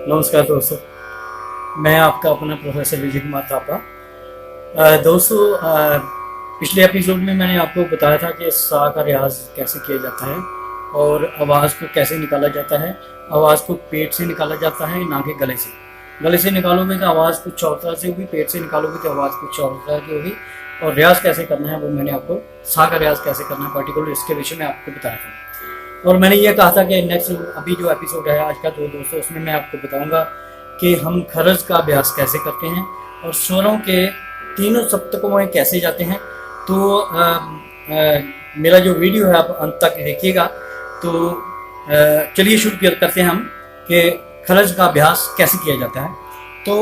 नमस्कार दोस्तों। मैं आपका अपना प्रोफेसर विजय कुमार थापा। दोस्तों, पिछले एपिसोड में मैंने आपको बताया था कि सा का रियाज कैसे किया जाता है और आवाज़ को कैसे निकाला जाता है। आवाज़ को पेट से निकाला जाता है, ना कि गले से। गले से निकालोगे तो आवाज़ कुछ और तरह से होगी, पेट से निकालोगे तो आवाज़ कुछ और तरह की होगी। और रियाज कैसे करना है वो मैंने आपको, सा का रियाज कैसे करना है पर्टिकुलर, इसके विषय में आपको बताया था। और मैंने ये कहा था कि नेक्स्ट अभी जो एपिसोड है आज का, तो दोस्तों उसमें मैं आपको बताऊंगा कि हम खरज का अभ्यास कैसे करते हैं और स्वरों के तीनों सप्तकों में कैसे जाते हैं। तो मेरा जो वीडियो है आप अंत तक देखिएगा। तो चलिए शुरू करते हैं हम कि खरज का अभ्यास कैसे किया जाता है। तो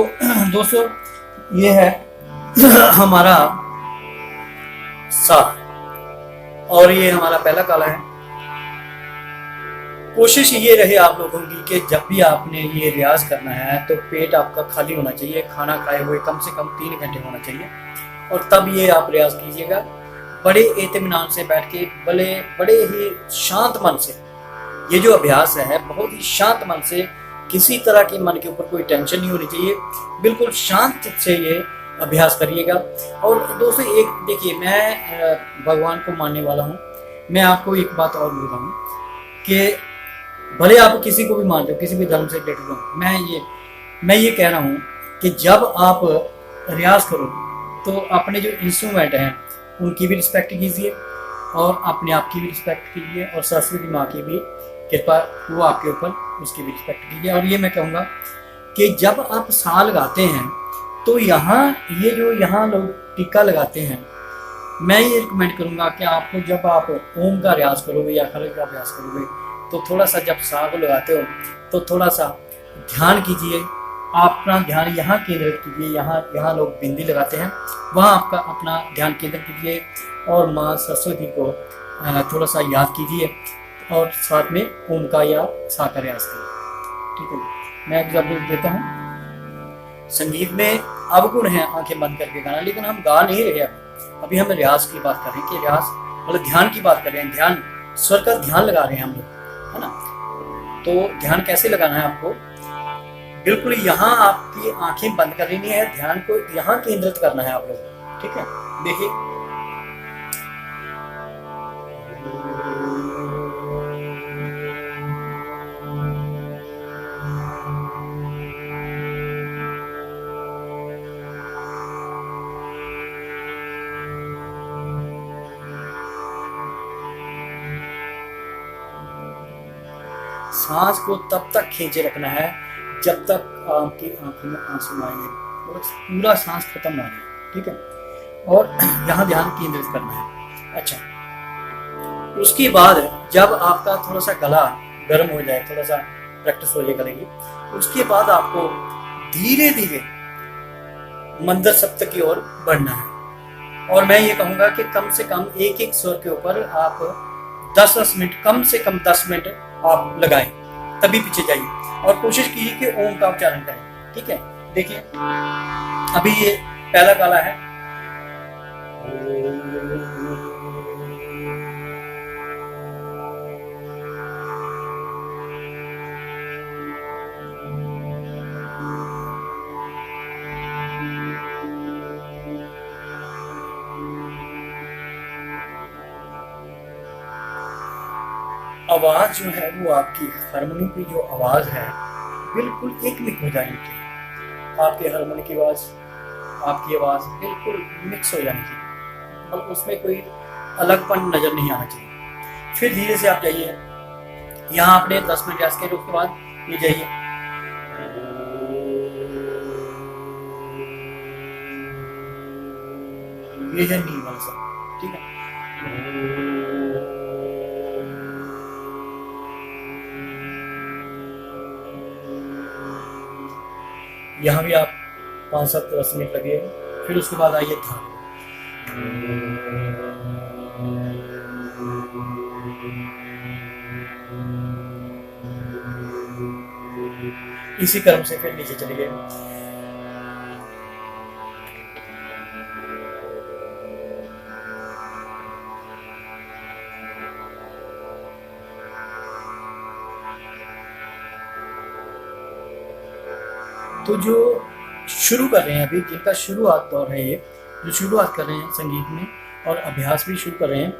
दोस्तों, ये है हमारा सा और ये हमारा पहला काला है। कोशिश ये रहे आप लोगों की कि जब भी आपने ये रियाज करना है तो पेट आपका खाली होना चाहिए, खाना खाए हुए कम से कम 3 घंटे होना चाहिए, और तब ये आप रियाज कीजिएगा बड़े इत्मीनान से बैठ के, बड़े ही शांत मन से। ये जो अभ्यास है बहुत ही शांत मन से, किसी तरह की मन के ऊपर कोई टेंशन नहीं होनी चाहिए, बिल्कुल शांत चित्त से ये अभ्यास करिएगा। और दोस्तों एक देखिए, मैं भगवान को मानने वाला हूँ। मैं आपको एक बात और बताऊँ कि भले आप किसी को भी मान लो, किसी भी धर्म से रिलेटेड हो, मैं ये कह रहा हूँ कि जब आप रियाज करो तो अपने जो इंस्ट्रूमेंट हैं उनकी भी रिस्पेक्ट कीजिए और अपने आप की भी रिस्पेक्ट कीजिए, और सरस्वती माँ की भी कृपा वो आपके ऊपर, उसकी भी रिस्पेक्ट कीजिए। और ये मैं कहूँगा कि जब आप सा लगाते हैं तो यहाँ लोग टीका लगाते हैं, मैं ये रिकमेंड करूँगा कि आपको जब आप ओम का रियाज करोगे या खरज का अभ्यास करोगे तो थोड़ा सा जब सा को लगाते हो तो थोड़ा सा ध्यान कीजिए, अपना ध्यान यहाँ केंद्रित कीजिए। यहाँ लोग बिंदी लगाते हैं, वहाँ आपका अपना ध्यान केंद्रित कीजिए और माँ सरस्वती को थोड़ा सा याद कीजिए और साथ में ओम का या सा का रियाज करिए। ठीक है, मैं एग्जाम्पल देता हूँ। संगीत में अवगुण है आंखें बंद करके गाना, लेकिन हम गा नहीं रहे। अभी हम रियाज की बात कर रहे हैं कि रियाज मतलब ध्यान की बात कर रहे हैं, ध्यान स्वर का ध्यान लगा रहे हैं हम लोग, है ना। तो ध्यान कैसे लगाना है आपको, बिल्कुल यहाँ आपकी आंखें बंद कर लेनी है, ध्यान को यहाँ केंद्रित करना है आप लोग। ठीक है, देखिए सांस को तब तक खींचे रखना है जब तक आपकी आंखों में आंसू ना आए, और पूरा सांस खत्म ना रहे। ठीक है, और यहाँ ध्यान केंद्रित करना है। अच्छा, उसके बाद जब आपका थोड़ा सा गला गर्म हो जाए, थोड़ा सा प्रैक्टिस हो जाए गले की, उसके बाद आपको धीरे धीरे मंदर सप्तक की ओर बढ़ना है। और मैं ये कहूँगा कि कम से कम एक एक स्वर के ऊपर आप 10-10 मिनट, कम से कम 10 मिनट आप लगाएं, तभी पीछे जाइए और कोशिश कीजिए कि ओम का उच्चारण करें। ठीक है, देखिए अभी ये पहला काला है। आवाज जो है वो आपकी हारमोनी की जो आवाज है बिल्कुल एक मिक हो जानी चाहिए। आपके हारमोनी की आवाज, आपकी आवाज बिल्कुल मिक्स हो जानी चाहिए, मतलब उसमें कोई अलगपन नजर नहीं आना चाहिए। फिर धीरे से आप जाइए, यहाँ आपने 10 मिनट रियाज किया, उसके बाद ये जाइए ये है नी वाला सा। ठीक है, यहाँ भी आप 5-7-10 मिनट लगे। फिर उसके बाद आइए था, इसी क्रम से फिर नीचे चले गए। तो जो शुरू कर रहे हैं अभी, जिनका शुरुआत दौर है ये, जो शुरुआत कर रहे हैं संगीत में और अभ्यास भी शुरू कर रहे हैं,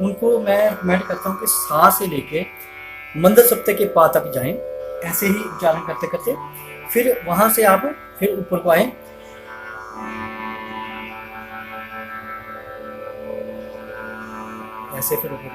उनको मैं रिकमेंड करता हूँ कि सा से लेके मंद सप्तक के पा तक जाएं, ऐसे ही उच्चारण करते करते, फिर वहां से आप फिर ऊपर को आए, ऐसे फिर ऊपर।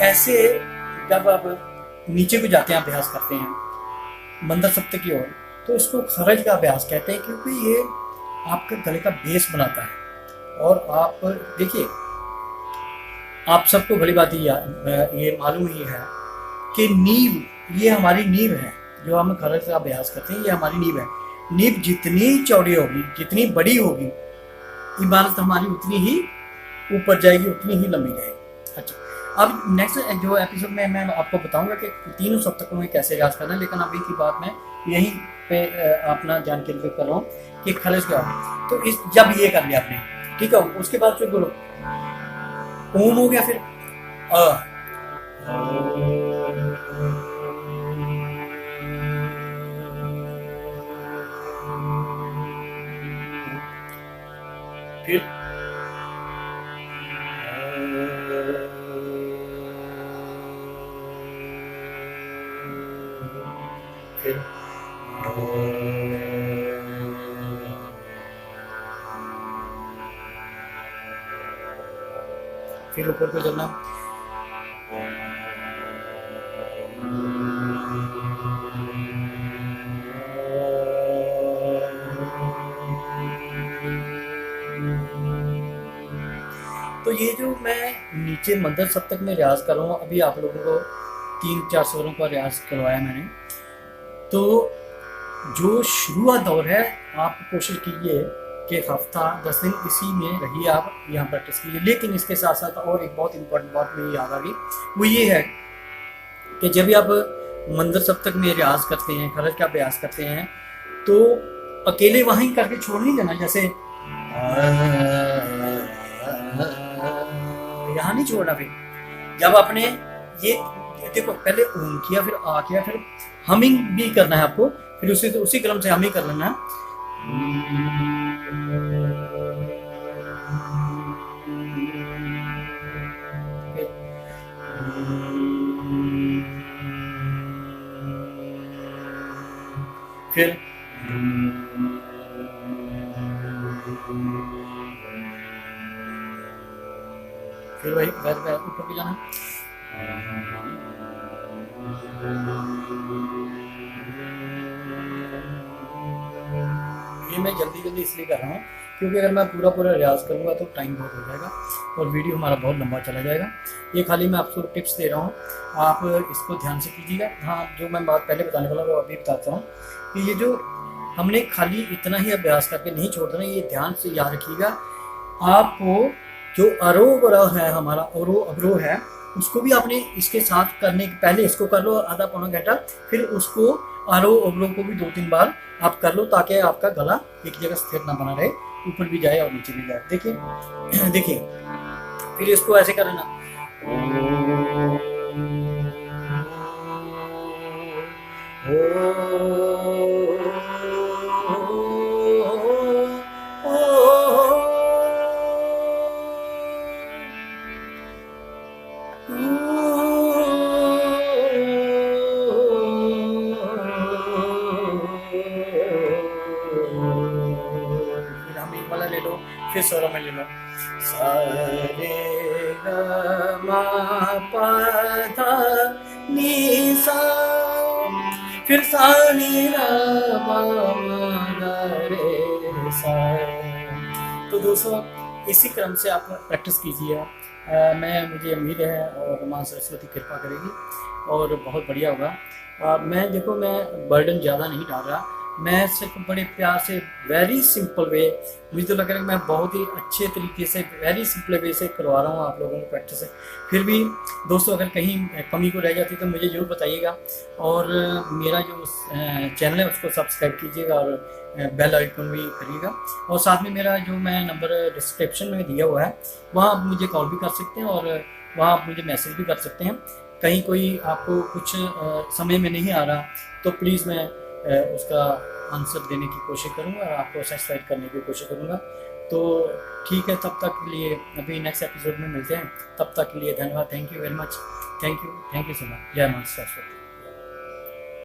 ऐसे जब आप नीचे को जाते हैं, अभ्यास करते हैं मंद सप्तक की ओर, तो इसको खरज का अभ्यास कहते हैं, क्योंकि ये आपके गले का बेस बनाता है। और आप देखिए, आप सबको बड़ी बात ये मालूम ही है कि नींव, ये हमारी नींव है। जो हम खरज का अभ्यास करते हैं, ये हमारी नींव है। नींव जितनी चौड़ी होगी, जितनी बड़ी होगी, इमारत हमारी उतनी ही ऊपर जाएगी, उतनी ही लंबी जाएगी। अच्छा, अब नेक्स्ट जो एपिसोड में मैं आपको बताऊंगा कि तीनों सप्तकों में कैसे रियाज करना है, लेकिन अभी की बात मैं यहीं पे अपना ध्यान केंद्रित कर रहा हूँ कि खरज क्या हो। तो इस जब ये कर लिया आपने, ठीक है, उसके बाद फिर बोलो ओम हो गया, फिर फिर फिर ऊपर को चलना, तो ये जो मैं नीचे मध्यम सप्तक में रियाज कर रहा हूँ, अभी आप लोगों को 3-4 स्वरों का रियाज करवाया मैंने। तो जो शुरुआत दौर है, आप कोशिश कीजिए कि हफ्ता 10 दिन इसी में रहिए, आप यहाँ प्रैक्टिस कीजिए। लेकिन इसके साथ साथ और एक बहुत इंपॉर्टेंट बात मुझे याद आ गई, वो ये है कि जब भी आप मंदिर सप्तक में रियाज करते हैं, खरज का अभ्यास करते हैं, तो अकेले वहीं करके छोड़ नहीं देना। जैसे यहाँ नहीं छोड़ना। फिर जब आपने ये देखो, पहले ओम किया, फिर आ किया, फिर हमिंग भी करना है आपको, फिर उसी क्रम से हमिंग कर लेना है। फिर वही ऊपर भी जाना। ये मैं जल्दी इसलिए कर रहा हूँ क्योंकि अगर मैं पूरा रियाज करूँगा तो टाइम बहुत हो जाएगा और वीडियो हमारा बहुत लंबा चला जाएगा। ये खाली मैं आपको टिप्स दे रहा हूँ, आप इसको ध्यान से कीजिएगा। हाँ, जो मैं बात पहले बताने वाला वो अभी बताता हूँ कि ये जो हमने खाली इतना ही अभ्यास करके नहीं छोड़ देना, ये ध्यान से याद रखिएगा। आपको जो अरोह है, हमारा अवरोह है, उसको भी आपने इसके साथ करने के पहले इसको कर लो आधा पौना घंटा, फिर उसको आरोह अवरोह को भी 2-3 बार आप कर लो, ताकि आपका गला एक जगह स्थिर ना बना रहे, ऊपर भी जाए और नीचे भी जाए। देखिए देखिए, फिर इसको ऐसे कर लेना। फिर स्वरों में ले लो, सा रे ग म प ध नि सा, फिर सा नि र म ग रे सा। तो दोस्तों, इसी क्रम से आप प्रैक्टिस कीजिए। मुझे उम्मीद है और माँ सरस्वती कृपा करेगी और बहुत बढ़िया होगा। मैं बर्डन ज़्यादा नहीं डाल रहा, मैं सिर्फ बड़े प्यार से वेरी सिंपल वे, मुझे तो लग रहा है कि मैं बहुत ही अच्छे तरीके से वेरी सिंपल वे से करवा रहा हूँ आप लोगों को प्रैक्टिस से। फिर भी दोस्तों अगर कहीं कमी को रह जाती तो मुझे ज़रूर बताइएगा, और मेरा जो चैनल है उसको सब्सक्राइब कीजिएगा और बेल आइकन भी करिएगा। और साथ में मेरा जो मैं नंबर डिस्क्रिप्शन में दिया हुआ है वहाँ आप मुझे कॉल भी कर सकते हैं, और वहाँ आप मुझे मैसेज भी कर सकते हैं। कहीं कोई आपको कुछ समय में नहीं आ रहा तो प्लीज़ मैं उसका आंसर देने की कोशिश करूँगा और आपको सेटिस्फाइड करने की कोशिश करूँगा। तो ठीक है, तब तक के लिए अभी नेक्स्ट एपिसोड में मिलते हैं। तब तक के लिए धन्यवाद। Thank you very much. Thank you so much. जय माता सरस्वती।